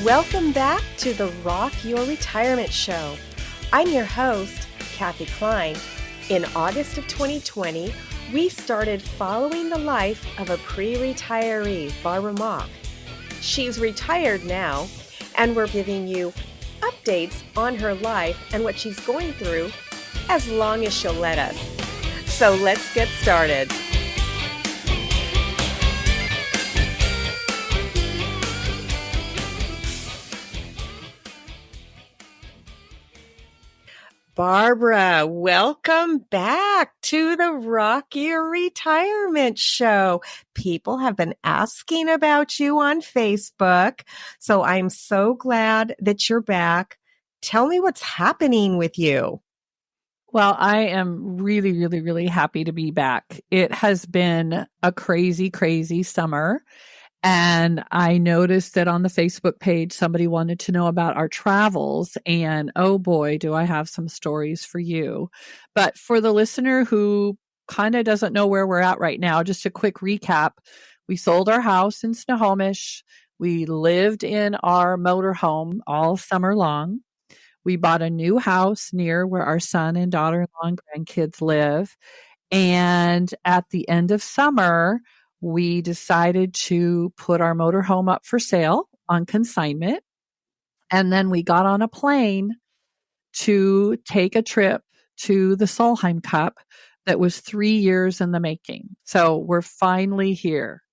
Welcome back to the Rock Your Retirement Show. I'm your host, Kathy Klein. In August of 2020, we started following the life of a pre-retiree, Barbara Mock. She's retired now, and we're giving you updates on her life and what she's going through as long as she'll let us. So let's get started. Barbara, welcome back to the Rock Your Retirement Show. People have been asking about you on Facebook, so I'm so glad that you're back. Tell me what's happening with you. Well, I am really happy to be back. It has been a crazy summer. And I noticed that on the Facebook page, somebody wanted to know about our travels. And oh boy, do I have some stories for you. But for the listener who kind of doesn't know where we're at right now, just a quick recap. We sold our house in Snohomish. We lived in our motorhome all summer long. We bought a new house near where our son and daughter-in-law and grandkids live. And at the end of summer, we decided to put our motorhome up for sale on consignment. And then we got on a plane to take a trip to the Solheim Cup that was 3 years in the making. So we're finally here.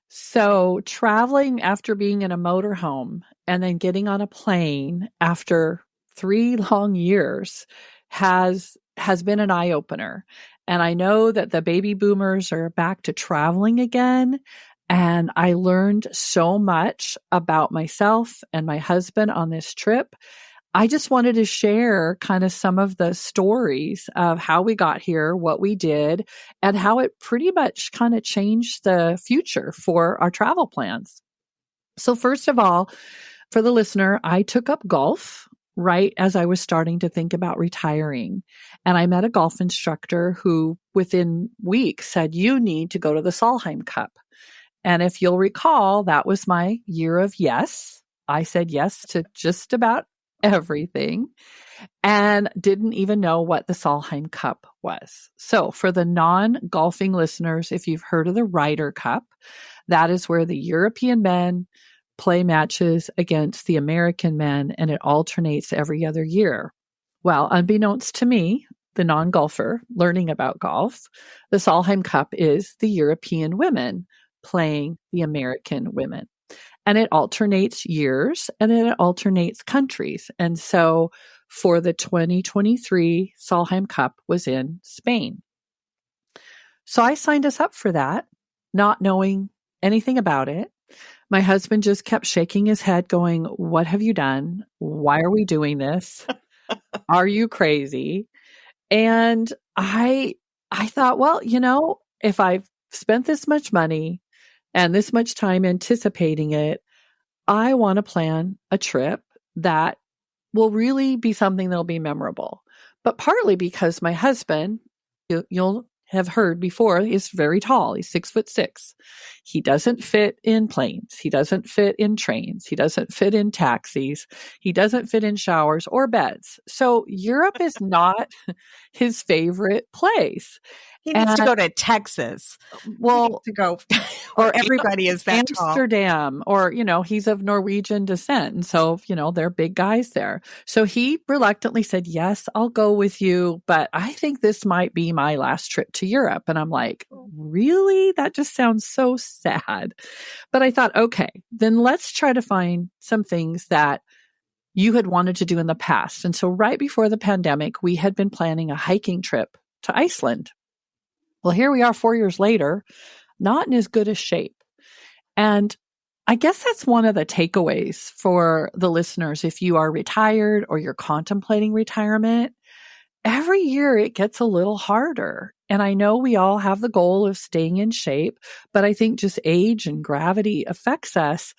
So traveling after being in a motorhome and then getting on a plane after 3 long years has been an eye-opener. And I know that the baby boomers are back to traveling again. And I learned so much about myself and my husband on this trip. I just wanted to share kind of some of the stories of how we got here, what we did, and how it pretty much kind of changed the future for our travel plans. So first of all, for the listener, I took up golf right as I was starting to think about retiring. And I met a golf instructor who within weeks said, you need to go to the Solheim Cup. And if you'll recall, that was my year of yes. I said yes to just about everything and didn't even know what the Solheim Cup was. So for the non-golfing listeners, if you've heard of the Ryder Cup, that is where the European men play matches against the American men, and it alternates every other year. Well, unbeknownst to me, the non-golfer learning about golf, the Solheim Cup is the European women playing the American women. And it alternates years and it alternates countries. And so for the 2023 Solheim Cup was in Spain. So I signed us up for that, not knowing anything about it. My husband just kept shaking his head going, what have you done? Why are we doing this? Are you crazy? And I thought, well, if I've spent this much money and this much time anticipating it, I want to plan a trip that will really be something that'll be memorable. But partly because my husband, you'll have heard before, is very tall. He's 6'6". He doesn't fit in planes. He doesn't fit in trains. He doesn't fit in taxis. He doesn't fit in showers or beds. So Europe is not his favorite place. He needs to go to Texas. Well, to go, or everybody is that Amsterdam, tall. or, he's of Norwegian descent. And so, they're big guys there. So he reluctantly said, yes, I'll go with you, but I think this might be my last trip to Europe. And I'm like, really? That just sounds so sad. But I thought, okay, then let's try to find some things that you had wanted to do in the past. And so right before the pandemic, we had been planning a hiking trip to Iceland. Well, here we are 4 years later, not in as good a shape. And I guess that's one of the takeaways for the listeners. If you are retired or you're contemplating retirement, every year it gets a little harder. And I know we all have the goal of staying in shape, but I think just age and gravity affects us.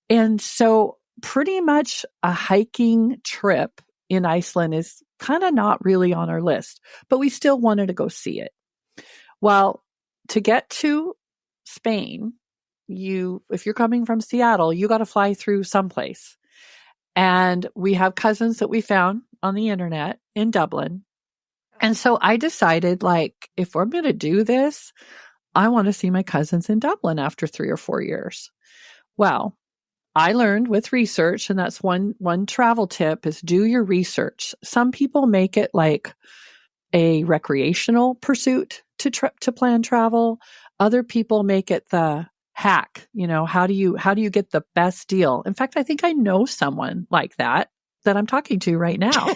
And so pretty much a hiking trip in Iceland is kind of not really on our list, but we still wanted to go see it. Well, to get to Spain, if you're coming from Seattle, you got to fly through someplace. And we have cousins that we found on the internet in Dublin. And so I decided, like, if we're going to do this, I want to see my cousins in Dublin after 3 or 4 years. Well, I learned with research, and that's one travel tip, is do your research. Some people make it like a recreational pursuit to plan travel. Other people make it the hack. How do you get the best deal? In fact, I think I know someone like that I'm talking to right now.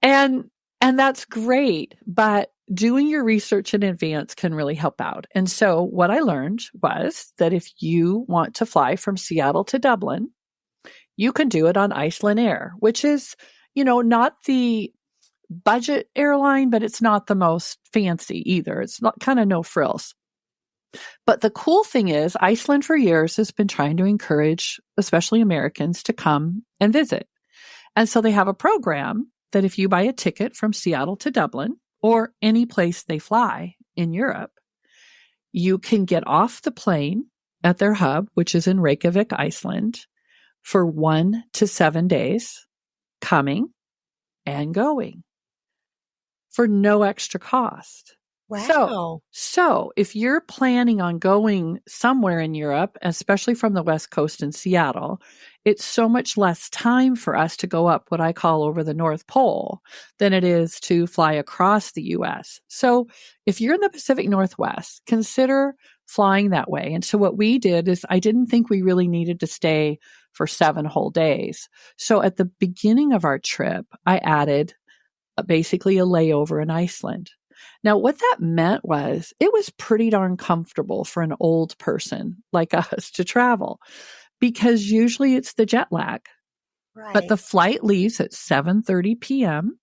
And that's great, but doing your research in advance can really help out. And so what I learned was that if you want to fly from Seattle to Dublin, you can do it on Iceland Air, which is, not the budget airline, but it's not the most fancy either. It's not kind of no frills. But the cool thing is Iceland for years has been trying to encourage, especially Americans, to come and visit. And so they have a program that if you buy a ticket from Seattle to Dublin or any place they fly in Europe, you can get off the plane at their hub, which is in Reykjavik, Iceland, for 1 to 7 days, coming and going for no extra cost. Wow. So if you're planning on going somewhere in Europe, especially from the West Coast in Seattle, it's so much less time for us to go up what I call over the North Pole than it is to fly across the US. So if you're in the Pacific Northwest, consider flying that way. And so what we did is I didn't think we really needed to stay for 7 whole days. So at the beginning of our trip, I added basically a layover in Iceland. Now, what that meant was it was pretty darn comfortable for an old person like us to travel because usually it's the jet lag. Right. But the flight leaves at 7:30 p.m.,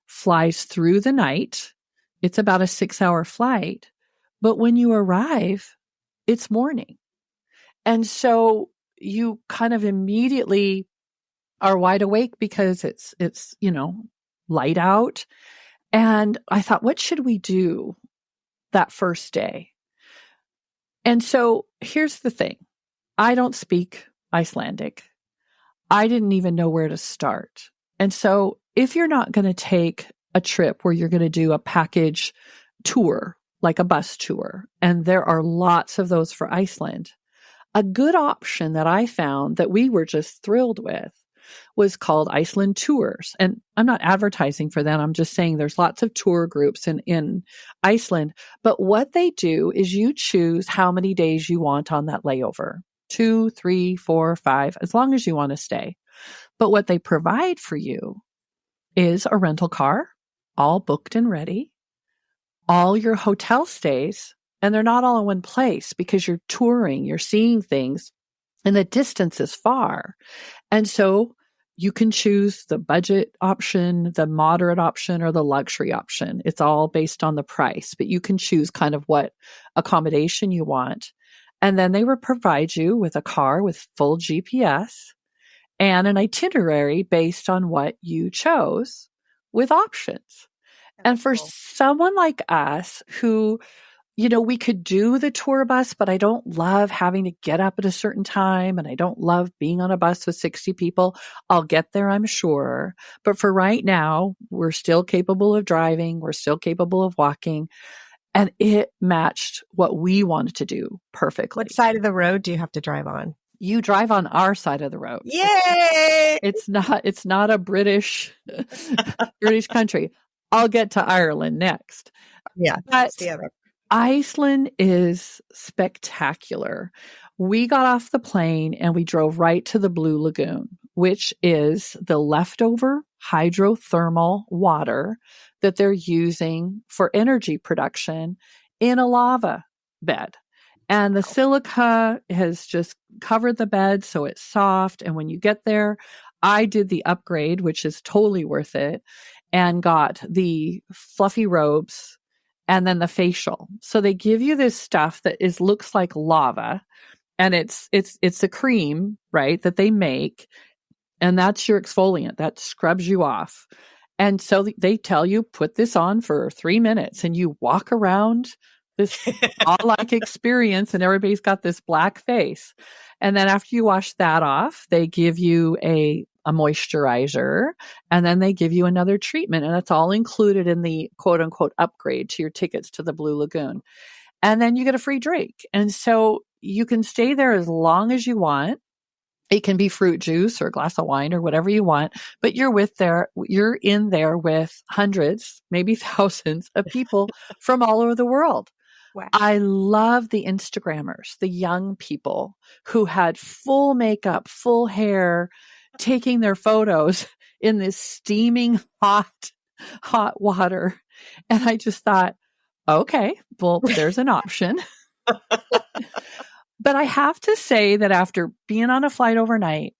flies through the night. It's about a 6-hour flight. But when you arrive, it's morning. And so you kind of immediately are wide awake because it's light out. And I thought, what should we do that first day? And so here's the thing. I don't speak Icelandic. I didn't even know where to start. And so if you're not going to take a trip where you're going to do a package tour, like a bus tour, and there are lots of those for Iceland, a good option that I found that we were just thrilled with was called Iceland Tours. And I'm not advertising for them. I'm just saying there's lots of tour groups in Iceland. But what they do is you choose how many days you want on that layover. 2, 3, 4, 5, as long as you want to stay. But what they provide for you is a rental car, all booked and ready, all your hotel stays, and they're not all in one place because you're touring, you're seeing things, and the distance is far. And so you can choose the budget option, the moderate option, or the luxury option. It's all based on the price, but you can choose kind of what accommodation you want. And then they will provide you with a car with full GPS and an itinerary based on what you chose with options. And for someone like us who, we could do the tour bus, but I don't love having to get up at a certain time and I don't love being on a bus with 60 people. I'll get there, I'm sure. But for right now, we're still capable of driving. We're still capable of walking. And it matched what we wanted to do perfectly. What side of the road do you have to drive on? You drive on our side of the road. Yay! It's not a British country. I'll get to Ireland next. Yeah, that's the other. Iceland is spectacular. We got off the plane and we drove right to the Blue Lagoon, which is the leftover hydrothermal water that they're using for energy production in a lava bed. And the silica has just covered the bed, so it's soft. And when you get there, I did the upgrade, which is totally worth it, and got the fluffy robes and then the facial. So they give you this stuff that looks like lava, and it's a cream, right, that they make, and that's your exfoliant that scrubs you off. And so they tell you, put this on for 3 minutes and you walk around this spa-like experience, and everybody's got this black face. And then after you wash that off, they give you a moisturizer, and then they give you another treatment, and that's all included in the quote unquote upgrade to your tickets to the Blue Lagoon. And then you get a free drink. And so you can stay there as long as you want. It can be fruit juice or a glass of wine or whatever you want, but you're in there with hundreds, maybe thousands of people from all over the world. Wow. I love the Instagrammers, the young people who had full makeup, full hair, taking their photos in this steaming hot water. And I just thought, okay, well, there's an option. But I have to say that after being on a flight overnight,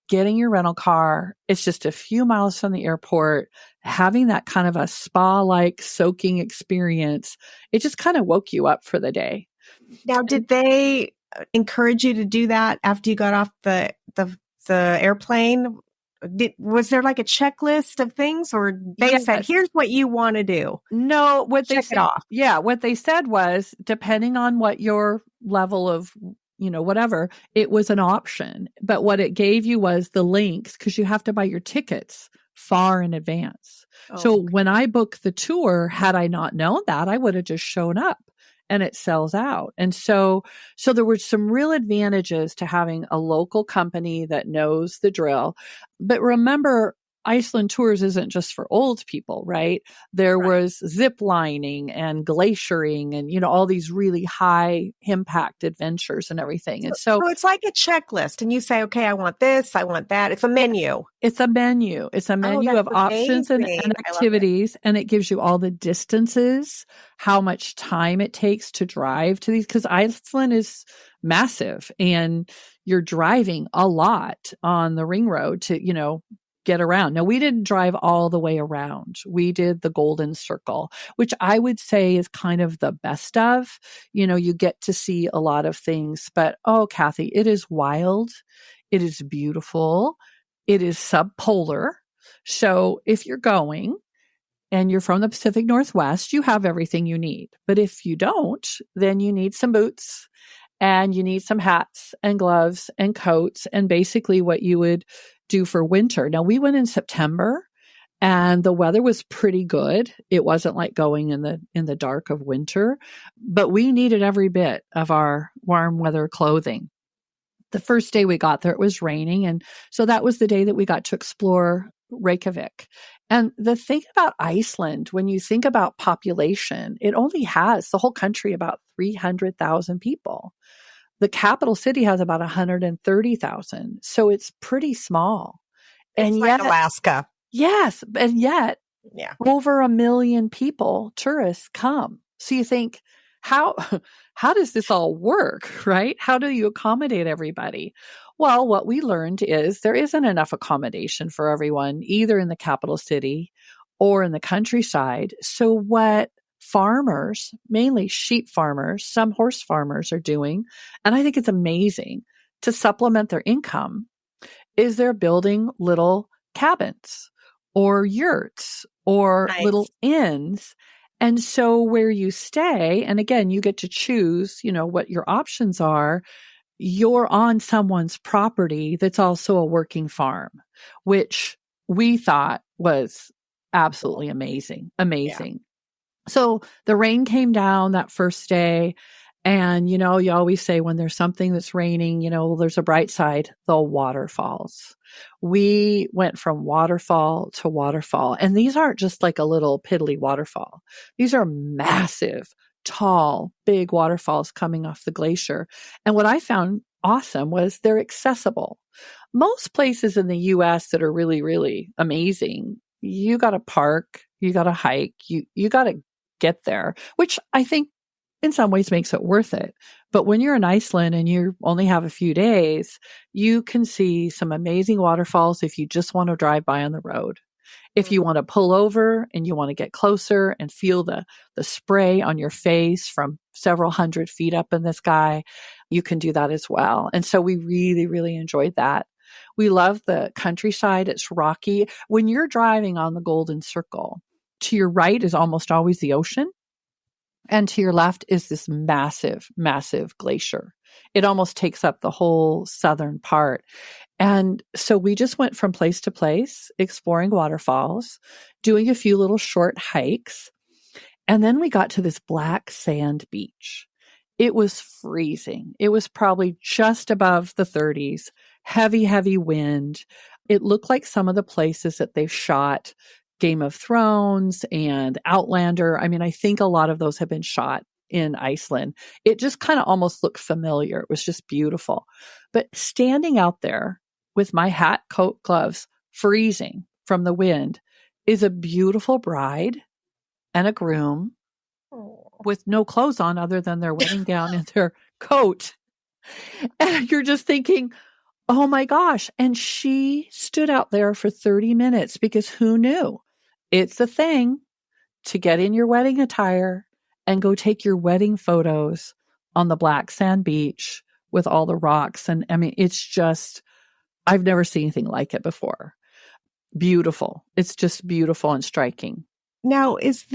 getting your rental car, it's just a few miles from the airport, having that kind of a spa-like soaking experience, it just kind of woke you up for the day. Now, did they encourage you to do that after you got off the airplane? Was there like a checklist of things, or they said, here's what you want to do? No, what they said, what they said was, depending on what your level of, whatever, it was an option. But what it gave you was the links, because you have to buy your tickets far in advance. So when I booked the tour, had I not known that, I would have just shown up. And it sells out. And so there were some real advantages to having a local company that knows the drill. But remember, Iceland Tours isn't just for old people, right? There was zip lining and glaciering and, all these really high impact adventures and everything. And so it's like a checklist, and you say, okay, I want this, I want that. It's a menu. It's a menu. It's a menu of options and activities, and it gives you all the distances, how much time it takes to drive to these, because Iceland is massive and you're driving a lot on the ring road to, get around. Now, we didn't drive all the way around. We did the Golden Circle, which I would say is kind of the best of. You get to see a lot of things, but Kathy, it is wild. It is beautiful. It is subpolar. So if you're going and you're from the Pacific Northwest, you have everything you need. But if you don't, then you need some boots and you need some hats and gloves and coats and basically what you would do for winter. Now, we went in September and the weather was pretty good. It wasn't like going in the dark of winter, but we needed every bit of our warm weather clothing. The first day we got there, it was raining. And so that was the day that we got to explore Reykjavik. And the thing about Iceland, when you think about population, it only has the whole country about 300,000 people. The capital city has about 130,000. So it's pretty small. And it's yet, like Alaska. Yes. And yet over 1 million people, tourists come. So you think, how does this all work, right? How do you accommodate everybody? Well, what we learned is there isn't enough accommodation for everyone, either in the capital city or in the countryside. So what farmers, mainly sheep farmers, some horse farmers are doing, and I think it's amazing, to supplement their income, is they're building little cabins or yurts or little inns. And so where you stay, and again, you get to choose, what your options are, you're on someone's property that's also a working farm, which we thought was absolutely amazing. Yeah. So the rain came down that first day. And, you always say when there's something that's raining, there's a bright side, the waterfalls. We went from waterfall to waterfall. And these aren't just like a little piddly waterfall. These are massive, tall, big waterfalls coming off the glacier. And what I found awesome was they're accessible. Most places in the U.S. that are really, really amazing, you got to park, you got to hike, you got to get there, which I think in some ways makes it worth it. But when you're in Iceland and you only have a few days, you can see some amazing waterfalls if you just want to drive by on the road. If you want to pull over and you want to get closer and feel the spray on your face from several hundred feet up in the sky, you can do that as well. And so we really, really enjoyed that. We love the countryside. It's rocky. When you're driving on the Golden Circle, to your right is almost always the ocean. And to your left is this massive, massive glacier. It almost takes up the whole southern part. And so we just went from place to place, exploring waterfalls, doing a few little short hikes. And then we got to this black sand beach. It was freezing. It was probably just above the 30s, heavy, heavy wind. It looked like some of the places that they've shot Game of Thrones and Outlander. I mean, I think a lot of those have been shot in Iceland. It just kind of almost looked familiar. It was just beautiful. But standing out there with my hat, coat, gloves, freezing from the wind is a beautiful bride and a groom with no clothes on other than their wedding gown and their coat. And you're just thinking, oh my gosh. And she stood out there for 30 minutes because who knew? It's a thing to get in your wedding attire and go take your wedding photos on the black sand beach with all the rocks. And I mean, it's just, I've never seen anything like it before. Beautiful. It's just beautiful and striking. Now, is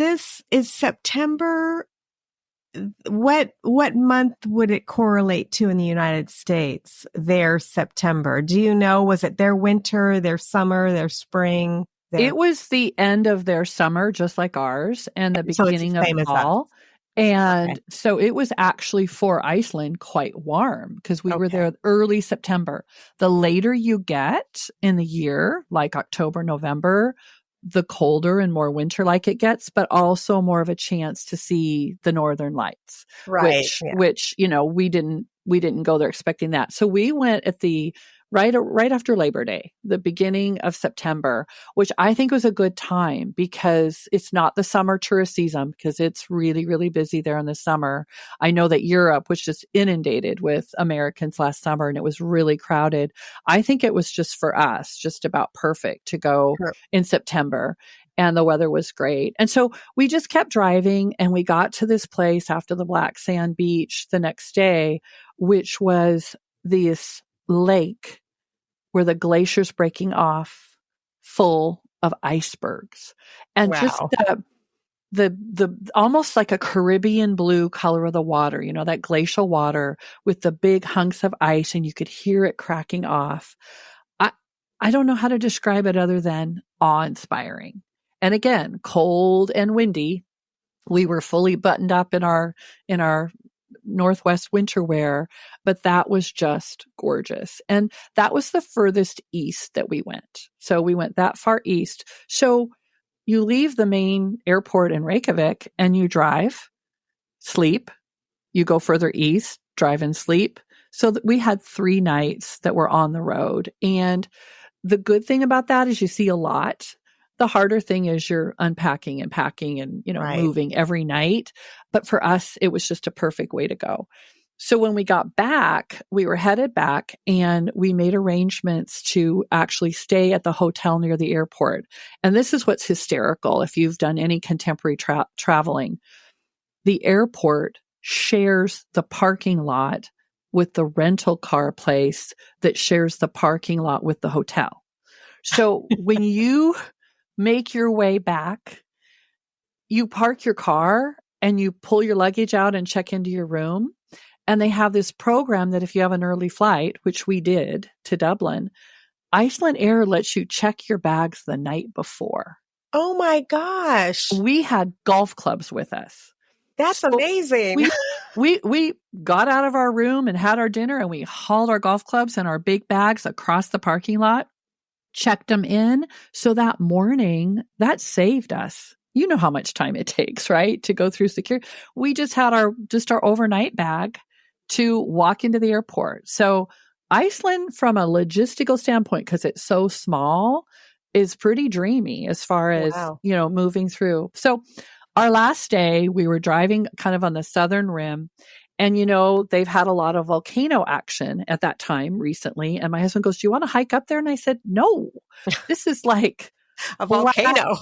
September, what month would it correlate to in the United States? Their September. Do you know, was it their winter, their summer, their spring? It was the end of their summer, just like ours, and the beginning of fall. And so it was actually for Iceland quite warm because we were there early September. The later you get in the year, like October, November, the colder and more winter-like it gets, but also more of a chance to see the northern lights, which you know, we didn't go there expecting that. So we went at the right after Labor Day, the beginning of September, which I think was a good time because it's not the summer tourist season because it's really, really busy there in the summer. I know that Europe was just inundated with Americans last summer and it was really crowded. I think it was just for us, just about perfect to go in September. And the weather was great. And so we just kept driving and we got to this place after the black sand beach the next day, which was this lake where the glacier's breaking off full of icebergs and just the almost like a Caribbean blue color of the water, you know, that glacial water with the big hunks of ice and you could hear it cracking off. I don't know how to describe it other than awe-inspiring. And again, cold and windy. We were fully buttoned up in our Northwest winter wear, but that was just gorgeous. And that was the furthest east that we went. So we went that far east. So you leave the main airport in Reykjavik and you drive, sleep, you go further east, drive and sleep. So that we had 3 nights that were on the road. And the good thing about that is you see a lot. The harder thing is you're unpacking and packing and, you know, moving every night. But for us, it was just a perfect way to go. So when we got back, we were headed back and we made arrangements to actually stay at the hotel near the airport. And this is what's hysterical if you've done any contemporary traveling. The airport shares the parking lot with the rental car place that shares the parking lot with the hotel. So when you make your way back, you park your car and you pull your luggage out and check into your room. And they have this program that if you have an early flight, which we did to Dublin, Iceland Air lets you check your bags the night before. Oh my gosh. We had golf clubs with us. That's amazing. We got out of our room and had our dinner and we hauled our golf clubs and our big bags across the parking lot, checked them in. So that morning, that saved us. You know how much time it takes, right? To go through security. We just had our overnight bag to walk into the airport. So Iceland, from a logistical standpoint, because it's so small, is pretty dreamy as far as, you know, moving through. So our last day, we were driving kind of on the southern rim. And, you know, they've had a lot of volcano action at that time recently. And my husband goes, do you want to hike up there? And I said, no, this is like a volcano.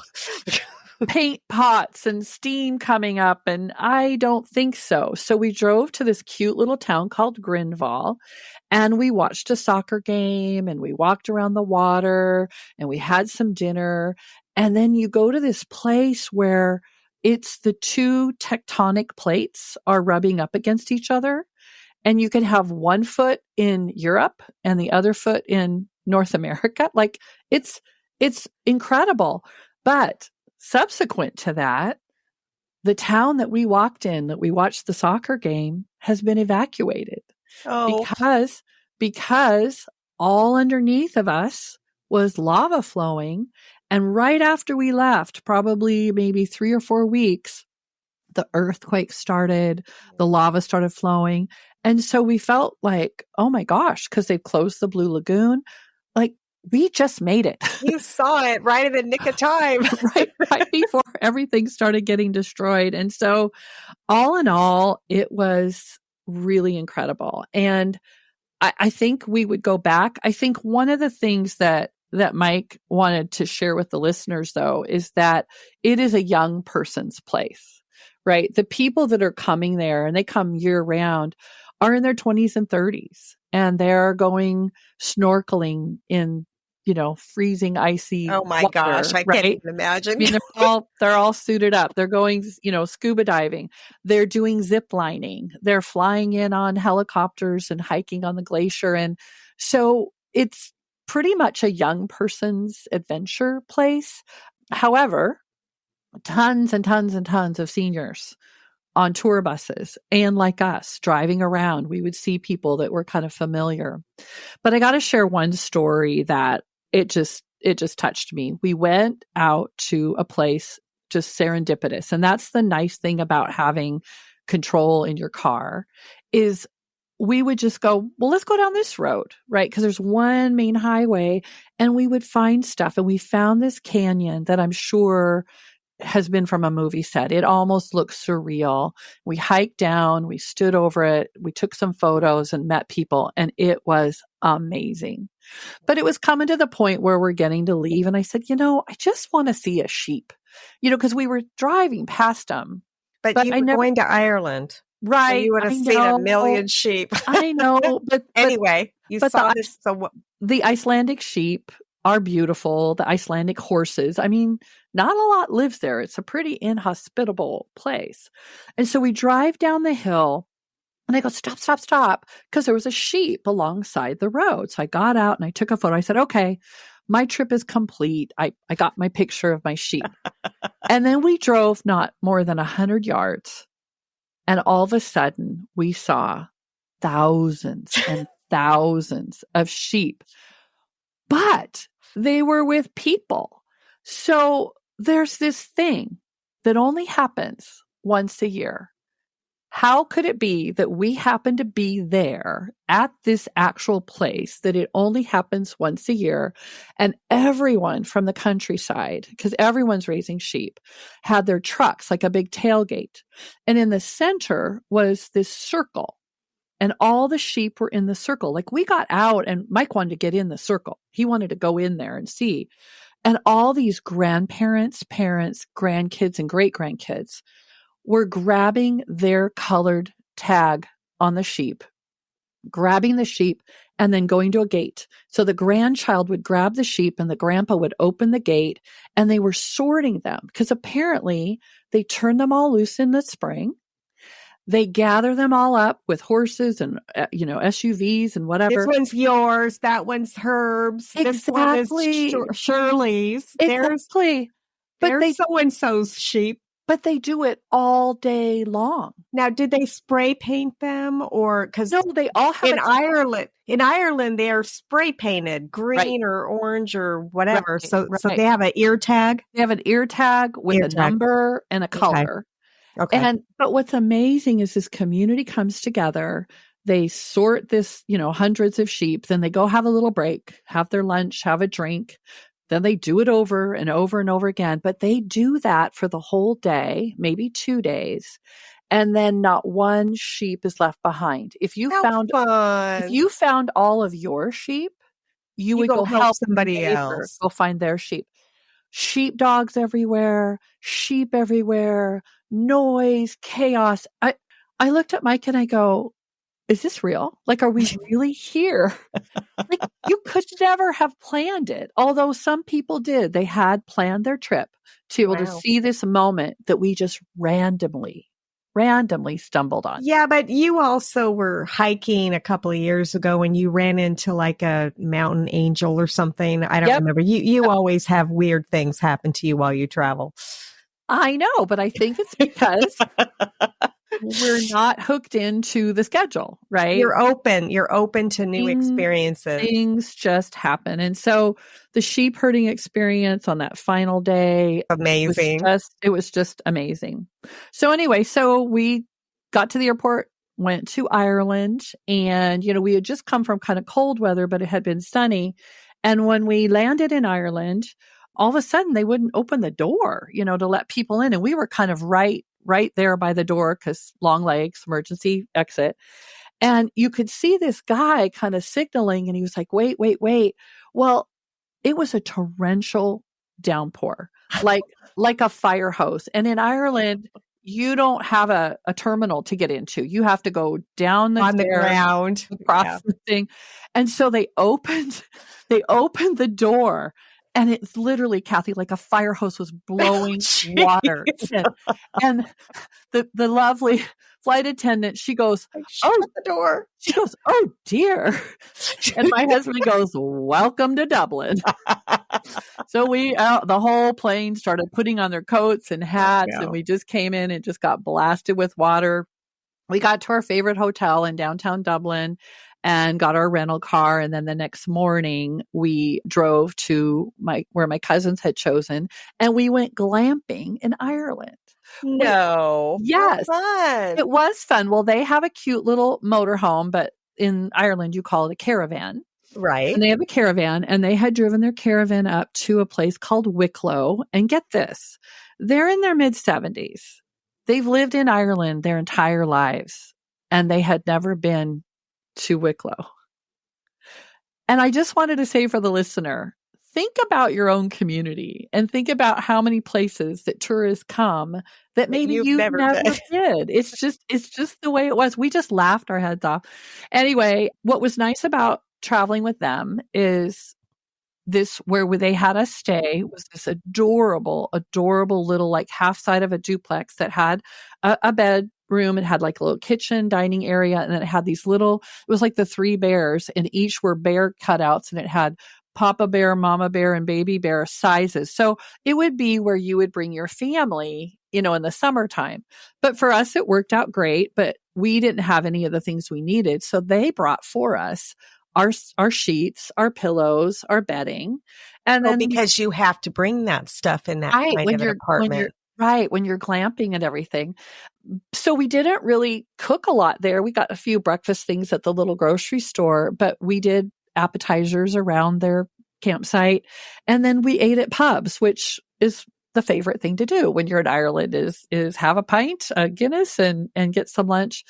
Paint pots and steam coming up. And I don't think so. So we drove to this cute little town called Grinval and we watched a soccer game and we walked around the water and we had some dinner. And then you go to this place where it's the two tectonic plates are rubbing up against each other. And you can have one foot in Europe and the other foot in North America. Like it's incredible. But subsequent to that, the town that we walked in, that we watched the soccer game, has been evacuated because all underneath of us was lava flowing. And right after we left, probably maybe 3 or 4 weeks, the earthquake started, the lava started flowing. And so we felt like, oh my gosh, because they've closed the Blue Lagoon. Like, we just made it. You saw it right in the nick of time. right before everything started getting destroyed. And so all in all, it was really incredible. And I think we would go back. I think one of the things that Mike wanted to share with the listeners, though, is that it is a young person's place, right? The people that are coming there, and they come year round, are in their 20s and 30s, and they're going snorkeling in, freezing, icy Oh my water, gosh, I right? can't even imagine. I mean, they're all suited up. They're going, scuba diving. They're doing zip lining. They're flying in on helicopters and hiking on the glacier. And so it's pretty much a young person's adventure place. However, tons and tons and tons of seniors on tour buses, and like us driving around, we would see people that were kind of familiar. But I got to share one story that it just touched me. We went out to a place just serendipitous. And that's the nice thing about having control in your car, is we would just go, well, let's go down this road, right? Because there's one main highway, and we would find stuff. And we found this canyon that I'm sure has been from a movie set. It almost looks surreal. We hiked down, we stood over it, we took some photos and met people, and it was amazing. But it was coming to the point where we're getting to leave. And I said, I just want to see a sheep, because we were driving past them. But you were going to Ireland. Right. So you would have seen a million sheep. I know. But anyway, you saw this. So the Icelandic sheep are beautiful. The Icelandic horses. I mean, not a lot lives there. It's a pretty inhospitable place. And so we drive down the hill, and I go, stop, because there was a sheep alongside the road. So I got out and I took a photo. I said, okay, my trip is complete. I got my picture of my sheep. And then we drove not more than 100 yards. And all of a sudden we saw thousands and thousands of sheep, but they were with people. So there's this thing that only happens once a year. How could it be that we happen to be there at this actual place, that it only happens once a year, and everyone from the countryside, because everyone's raising sheep, had their trucks, like a big tailgate. And in the center was this circle, and all the sheep were in the circle. Like, we got out, and Mike wanted to get in the circle. He wanted to go in there and see. And all these grandparents, parents, grandkids, and great-grandkids were grabbing their colored tag on the sheep, grabbing the sheep, and then going to a gate. So the grandchild would grab the sheep, and the grandpa would open the gate, and they were sorting them, because apparently they turned them all loose in the spring. They gather them all up with horses and, SUVs and whatever. This one's yours. That one's Herb's. Exactly. This one is Shirley's. Exactly. There's so-and-so's sheep. But they do it all day long. Now, did they spray paint them, or because no, they all have in Ireland? In Ireland, they are spray painted green or orange or whatever. So they have an ear tag. They have an ear tag with a number and a color. Okay. But what's amazing is this community comes together. They sort this, hundreds of sheep. Then they go have a little break, have their lunch, have a drink. Then they do it over and over and over again. But they do that for the whole day, maybe 2 days. And then not one sheep is left behind. If you found all of your sheep, you would go help somebody else. Go find their sheep. Sheep dogs everywhere, sheep everywhere, noise, chaos. I looked at Mike and I go, is this real? Like, are we really here? Like, you could never have planned it. Although some people did. They had planned their trip to be able to Wow. see this moment that we just randomly stumbled on. Yeah, but you also were hiking a couple of years ago when you ran into like a mountain angel or something. I don't Yep. remember. You always have weird things happen to you while you travel. I know, but I think it's because we're not hooked into the schedule, right? You're open to new experiences. Things just happen. And so the sheep herding experience on that final day, Amazing. it was just amazing. So anyway, so we got to the airport, went to Ireland, and, we had just come from kind of cold weather, but it had been sunny. And when we landed in Ireland, all of a sudden they wouldn't open the door, to let people in. And we were kind of right there by the door because long legs, emergency exit. And you could see this guy kind of signaling, and he was like, wait. Well, it was a torrential downpour, like a fire hose. And in Ireland, you don't have a terminal to get into. You have to go down on the ground across the thing. And so they opened the door, and it's literally, Kathy, like a fire hose was blowing water in. And the lovely flight attendant, she goes, shut the door. She goes, oh dear. And my husband goes, welcome to Dublin. So the whole plane started putting on their coats and hats, and we just came in and just got blasted with water. We got to our favorite hotel in downtown Dublin and got our rental car. And then the next morning we drove to where my cousins had chosen, and we went glamping in Ireland. No. Yes. Fun. It was fun. Well, they have a cute little motorhome, but in Ireland you call it a caravan. Right. And they have a caravan, and they had driven their caravan up to a place called Wicklow. And get this, they're in their mid-70s. They've lived in Ireland their entire lives, and they had never been to Wicklow. And I just wanted to say for the listener, think about your own community and think about how many places that tourists come that maybe you never did. It's just the way it was. We just laughed our heads off. Anyway, what was nice about traveling with them is this, where they had us stay, was this adorable little like half side of a duplex that had a bedroom. It had like a little kitchen, dining area, and then it had these little, it was like the three bears, and each were bear cutouts, and it had Papa Bear, Mama Bear, and Baby Bear sizes. So it would be where you would bring your family, in the summertime. But for us, it worked out great, but we didn't have any of the things we needed. So they brought for us our sheets, our pillows, our bedding. And then because you have to bring that stuff in that kind of an apartment. When you're glamping and everything. So we didn't really cook a lot there. We got a few breakfast things at the little grocery store, but we did appetizers around their campsite. And then we ate at pubs, which is the favorite thing to do when you're in Ireland, is have a pint, a Guinness, and get some lunch.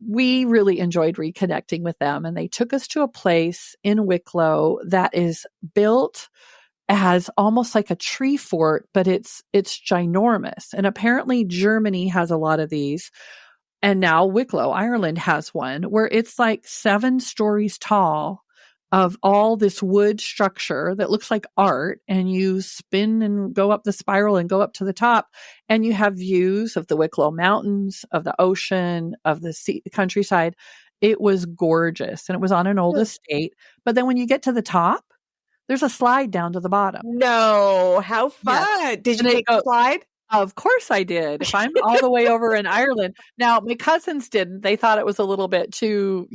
We really enjoyed reconnecting with them, and they took us to a place in Wicklow that is built as almost like a tree fort, but it's ginormous. And apparently Germany has a lot of these. And now Wicklow, Ireland has one where it's like 7 stories tall of all this wood structure that looks like art, and you spin and go up the spiral and go up to the top, and you have views of the Wicklow Mountains, of the ocean, of the countryside. It was gorgeous, and it was on an old estate. But then when you get to the top, there's a slide down to the bottom. No, how fun. Yes. Did you take a slide? Of course I did. If I'm all the way over in Ireland. Now, my cousins didn't. They thought it was a little bit too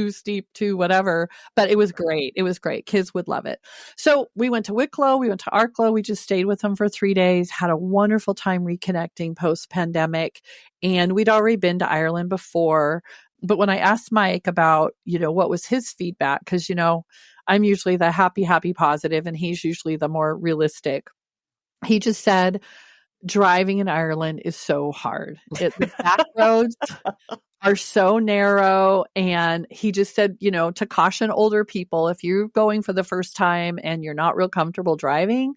steep, too whatever, but it was great. It was great. Kids would love it. So we went to Wicklow. We went to Arklow. We just stayed with them for 3 days, had a wonderful time reconnecting post-pandemic. And we'd already been to Ireland before. But when I asked Mike about, what was his feedback, because, I'm usually the happy, positive, and he's usually the more realistic. He just said, driving in Ireland is so hard. The back roads are so narrow. And he just said, to caution older people, if you're going for the first time and you're not real comfortable driving,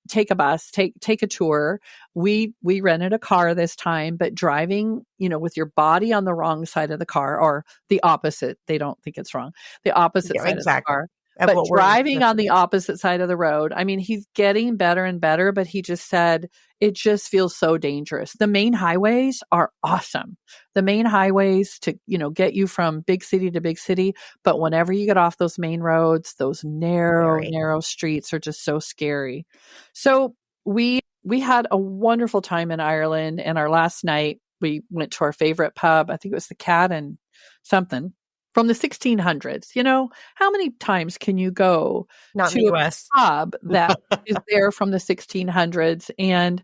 take a bus, take a tour. We rented a car this time, but driving, with your body on the wrong side of the car, or the opposite, they don't think it's wrong, the opposite Yeah, side of the exactly. car. Of But what driving on the opposite side of the road, I mean, he's getting better and better, but he just said it just feels so dangerous. The main highways are awesome. The main highways to, get you from big city to big city. But whenever you get off those main roads, those narrow streets are just so scary. So we had a wonderful time in Ireland, and our last night we went to our favorite pub. I think it was the Cat and something from the 1600s. How many times can you go Not in to the a US. pub that is there from the 1600s and,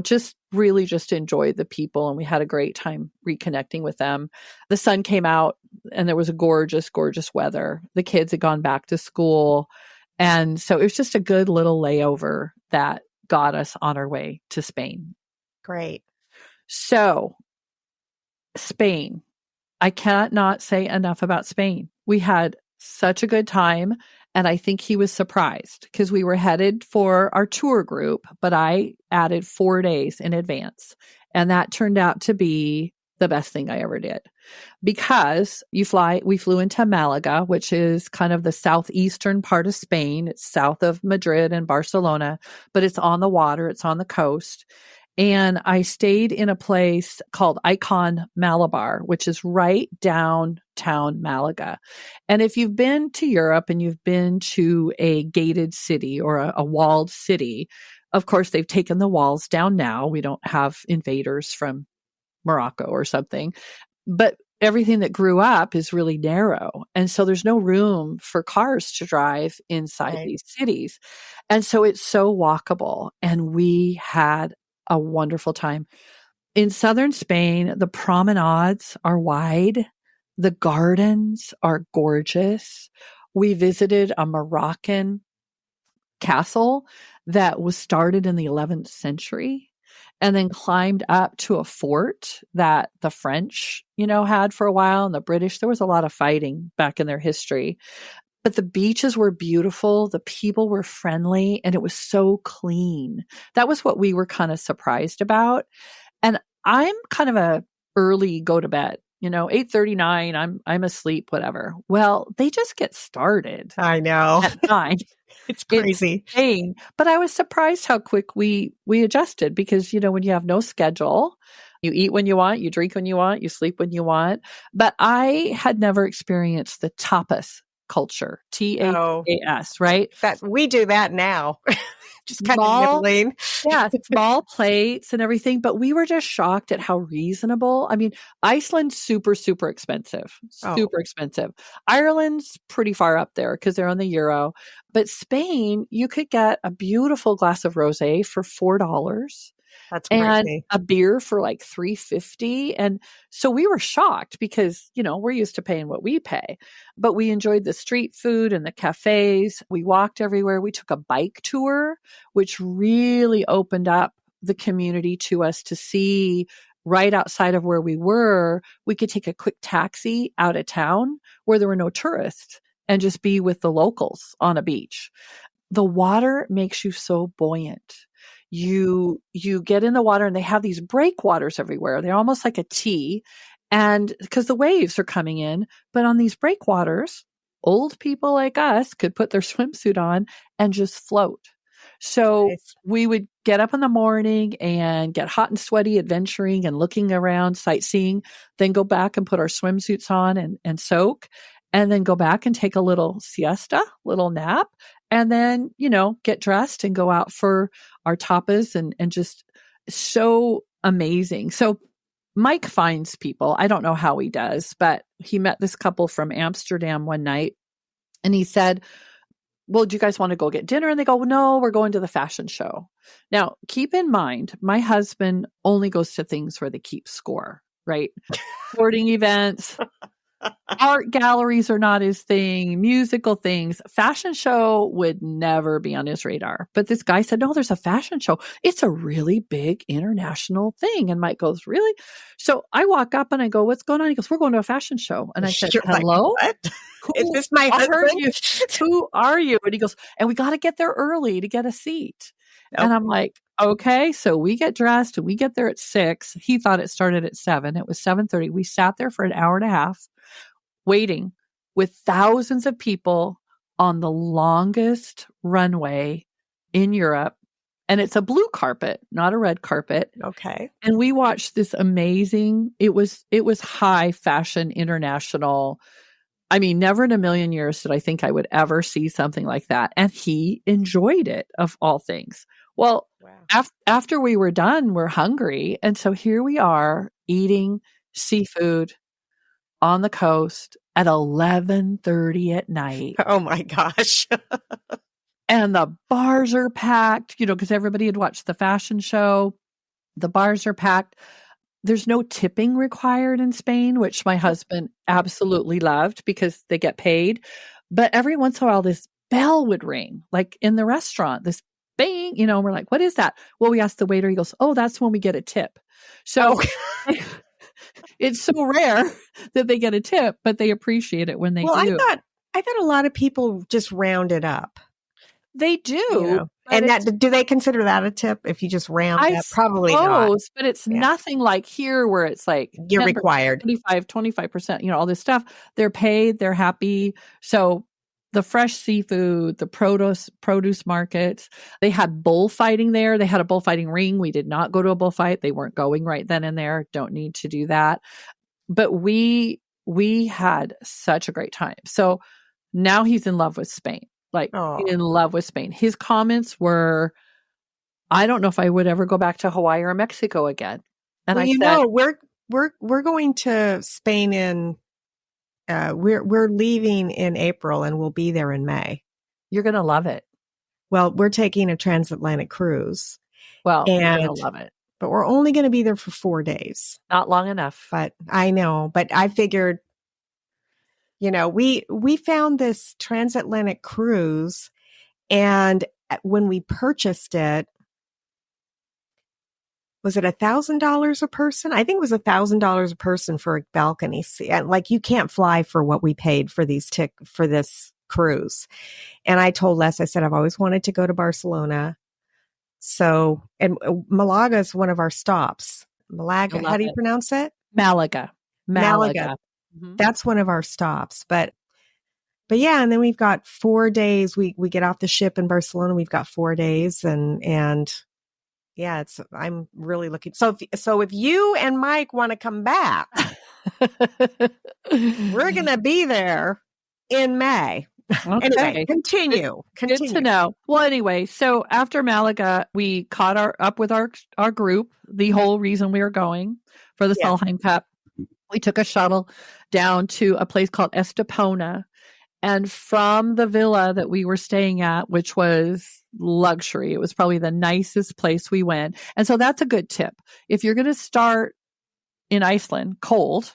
just enjoy the people? And we had a great time reconnecting with them. The sun came out and there was a gorgeous, gorgeous weather. The kids had gone back to school. And so it was just a good little layover that got us on our way to Spain. Great. So Spain. I cannot not say enough about Spain. We had such a good time, and I think he was surprised because we were headed for our tour group, but I added 4 days in advance, and that turned out to be the best thing I ever did because we flew into Malaga, which is kind of the southeastern part of Spain. It's south of Madrid and Barcelona, but it's on the water, it's on the coast. And I stayed in a place called Icon Malabar, which is right downtown Malaga. And if you've been to Europe and you've been to a gated city or a walled city, of course, they've taken the walls down now. We don't have invaders from Morocco or something. But everything that grew up is really narrow. And so there's no room for cars to drive inside these cities. And so it's so walkable. And we had a wonderful time. In southern Spain, the promenades are wide. The gardens are gorgeous. We visited a Moroccan castle that was started in the 11th century and then climbed up to a fort that the French, had for a while, and the British. There was a lot of fighting back in their history. But the beaches were beautiful. The people were friendly and it was so clean. That was what we were kind of surprised about. And I'm kind of a early go to bed, 8:39, I'm asleep, whatever. Well, they just get started. I know. At 9. It's crazy. It's insane. But I was surprised how quick we adjusted because, when you have no schedule, you eat when you want, you drink when you want, you sleep when you want. But I had never experienced the tapas culture, TAPAS, right? That we do that now. Just kind of nibbling. Yeah, small plates and everything. But we were just shocked at how reasonable. I mean, Iceland's super, super expensive. Super expensive. Ireland's pretty far up there because they're on the euro. But Spain, you could get a beautiful glass of rosé for $4. That's and crazy. A beer for like $3.50. And so we were shocked because, we're used to paying what we pay, but we enjoyed the street food and the cafes. We walked everywhere. We took a bike tour, which really opened up the community to us to see right outside of where we were. We could take a quick taxi out of town where there were no tourists and just be with the locals on a beach. The water makes you so buoyant. You get in the water and they have these breakwaters everywhere. They're almost like a T, and because the waves are coming in, but on these breakwaters, old people like us could put their swimsuit on and just float. So we would get up in the morning and get hot and sweaty, adventuring and looking around, sightseeing, then go back and put our swimsuits on and soak, and then go back and take a little siesta, little nap, and then, get dressed and go out for our tapas and just so amazing. So Mike finds people. I don't know how he does, but he met this couple from Amsterdam one night and he said, well, do you guys want to go get dinner? And they go, no, we're going to the fashion show. Now, keep in mind, my husband only goes to things where they keep score, right? Sporting events. Art galleries are not his thing, musical things. Fashion show would never be on his radar. But this guy said, no, there's a fashion show. It's a really big international thing. And Mike goes, really? So I walk up and I go, what's going on? He goes, we're going to a fashion show. And I said, hello? Like, what? Is this my husband? Who are you? And he goes, and we got to get there early to get a seat. And I'm like, okay, so we get dressed and we get there at 6. He thought it started at 7. It was 7:30. We sat there for an hour and a half waiting with thousands of people on the longest runway in Europe. And it's a blue carpet, not a red carpet. Okay. And we watched this amazing, it was high fashion international. I mean, never in a million years did I think I would ever see something like that. And he enjoyed it, of all things. Well, Wow. after we were done, we're hungry. And so here we are eating seafood on the coast at 11:30 at night. Oh my gosh. And the bars are packed, because everybody had watched the fashion show. The bars are packed. There's no tipping required in Spain, which my husband absolutely loved because they get paid. But every once in a while, this bell would ring, like in the restaurant, this bang, we're like, what is that? Well, we asked the waiter, he goes, oh, that's when we get a tip. So it's so rare that they get a tip, but they appreciate it when they do. I thought a lot of people just round it up. They do. And do they consider that a tip if you just round up? Probably not. But it's nothing like here where it's like you're required 25%, all this stuff. They're paid, they're happy. So the fresh seafood, the produce markets, they had bullfighting there. They had a bullfighting ring. We did not go to a bullfight. They weren't going right then and there. Don't need to do that. But we had such a great time. So now he's in love with Spain. In love with Spain. His comments were, I don't know if I would ever go back to Hawaii or Mexico again. And I said, we're going to Spain in, we're leaving in April and we'll be there in May. You're going to love it. Well, we're taking a transatlantic cruise. Well, you're going to love it. But we're only going to be there for 4 days. Not long enough. But I know, but I figured, we found this transatlantic cruise, and when we purchased it, was it $1,000 a person? I think it was $1,000 a person for a balcony seat. Like, you can't fly for what we paid for for this cruise. And I told Les, I said, I've always wanted to go to Barcelona. So, and Malaga is one of our stops. Malaga, how do you pronounce it? Malaga. Mm-hmm. That's one of our stops. But yeah, and then we've got 4 days. We get off the ship in Barcelona. We've got 4 days, and yeah, I'm really looking. So if you and Mike want to come back, we're gonna be there in May. Okay. Anyway, continue. Good to know. Well, anyway, so after Malaga, we caught up with our group. The whole reason we were going for the Solheim Cup. We took a shuttle down to a place called Estepona. And from the villa that we were staying at, which was luxury, it was probably the nicest place we went. And so that's a good tip. If you're going to start in Iceland, cold,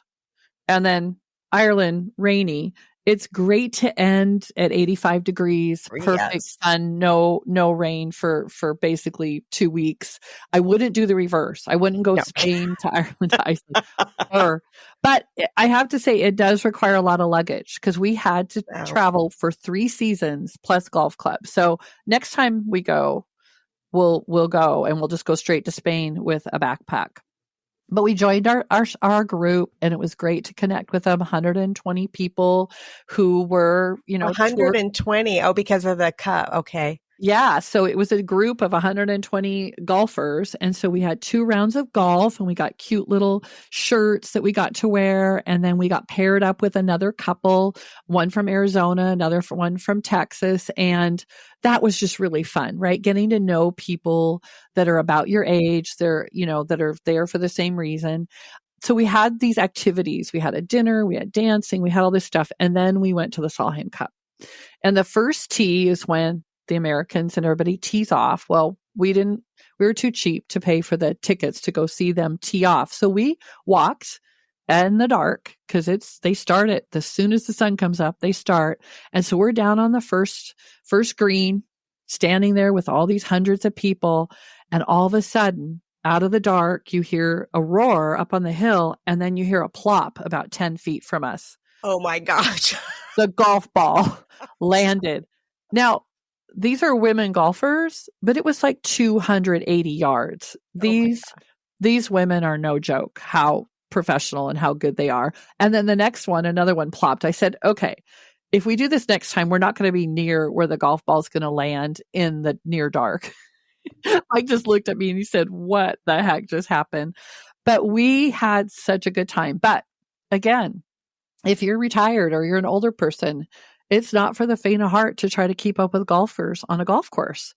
and then Ireland, rainy, it's great to end at 85 degrees, perfect sun, no rain for basically 2 weeks. I wouldn't do the reverse. I wouldn't go Spain to Ireland to Iceland. But I have to say it does require a lot of luggage because we had to travel for 3 seasons plus golf club. So next time we go, we'll go and we'll just go straight to Spain with a backpack. But we joined our group, and it was great to connect with them. 120 people who were, 120. Oh, because of the cup. Okay. Yeah. So it was a group of 120 golfers. And so we had 2 rounds of golf, and we got cute little shirts that we got to wear. And then we got paired up with another couple, one from Arizona, one from Texas. And that was just really fun, right? Getting to know people that are about your age. They're, that are there for the same reason. So we had these activities. We had a dinner, we had dancing, we had all this stuff. And then we went to the Solheim Cup. And the first tee is when the Americans and everybody tees off. Well, we were too cheap to pay for the tickets to go see them tee off. So we walked in the dark because they start it as soon as the sun comes up, they start. And so we're down on the first green, standing there with all these hundreds of people. And all of a sudden, out of the dark, you hear a roar up on the hill, and then you hear a plop about 10 feet from us. Oh my gosh. The golf ball landed. Now, these are women golfers, but it was like 280 yards. These women are no joke, how professional and how good they are. And then the next one, another one plopped. I said, okay, if we do this next time, we're not going to be near where the golf ball is going to land in the near dark. Mike just looked at me and he said, what the heck just happened? But we had such a good time. But again, if you're retired or you're an older person, it's not for the faint of heart to try to keep up with golfers on a golf course.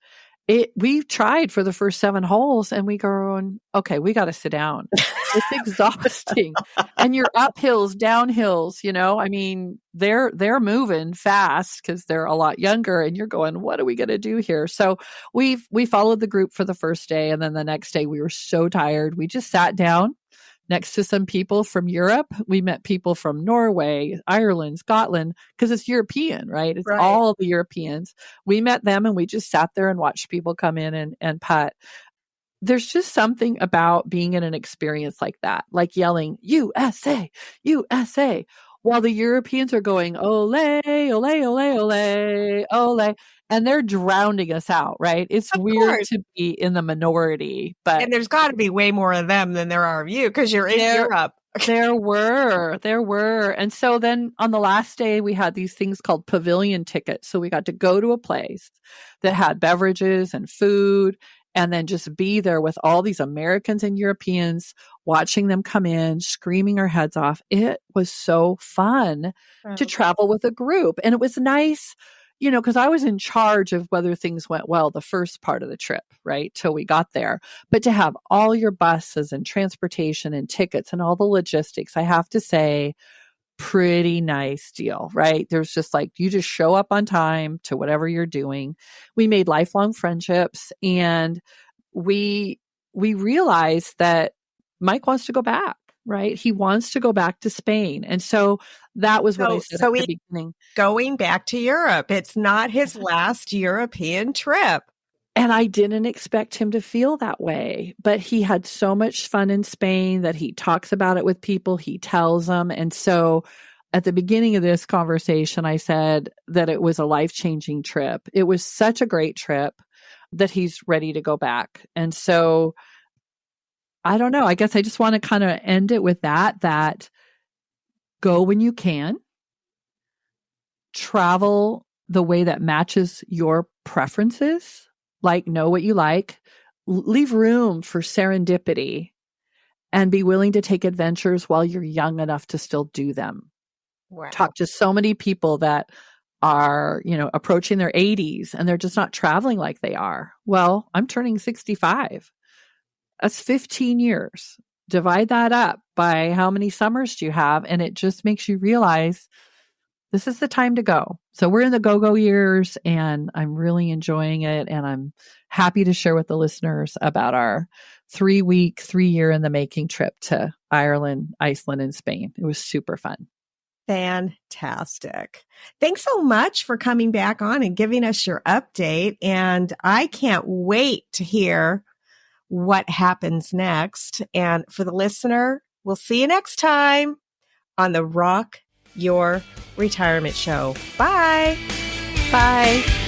We tried for the first 7 holes and we going, okay, we got to sit down. It's exhausting. And you're uphills, downhills, I mean, they're moving fast because they're a lot younger and you're going, what are we going to do here? So we followed the group for the first day. And then the next day we were so tired. We just sat down next to some people from Europe. We met people from Norway, Ireland, Scotland, because it's European, right? It's all the Europeans. We met them and we just sat there and watched people come in and putt. There's just something about being in an experience like that, like yelling, USA, USA, while the Europeans are going, ole, ole, ole, ole, ole, and they're drowning us out, right? It's weird to be in the minority, but. And there's got to be way more of them than there are of you because you're in Europe. There were. And so then on the last day, we had these things called pavilion tickets. So we got to go to a place that had beverages and food and then just be there with all these Americans and Europeans, watching them come in, screaming our heads off. It was so fun to travel with a group. And it was nice, because I was in charge of whether things went well the first part of the trip, right, till we got there. But to have all your buses and transportation and tickets and all the logistics, I have to say, pretty nice deal, right? There's just like, you just show up on time to whatever you're doing. We made lifelong friendships and we realized that Mike wants to go back, right? He wants to go back to Spain. And so that was what I said at the beginning. Going back to Europe. It's not his last European trip. And I didn't expect him to feel that way, but he had so much fun in Spain that he talks about it with people. He tells them. And so at the beginning of this conversation, I said that it was a life-changing trip. It was such a great trip that he's ready to go back. And so I don't know. I guess I just want to kind of end it with that go when you can, travel the way that matches your preferences. Like, know what you like, leave room for serendipity, and be willing to take adventures while you're young enough to still do them. Wow. Talk to so many people that are, approaching their 80s and they're just not traveling like they are. Well, I'm turning 65. That's 15 years. Divide that up by how many summers do you have? And it just makes you realize this is the time to go. So we're in the go-go years and I'm really enjoying it. And I'm happy to share with the listeners about our 3-week, 3-year in the making trip to Ireland, Iceland, and Spain. It was super fun. Fantastic. Thanks so much for coming back on and giving us your update. And I can't wait to hear what happens next. And for the listener, we'll see you next time on the Rock Your Retirement Show. Bye. Bye.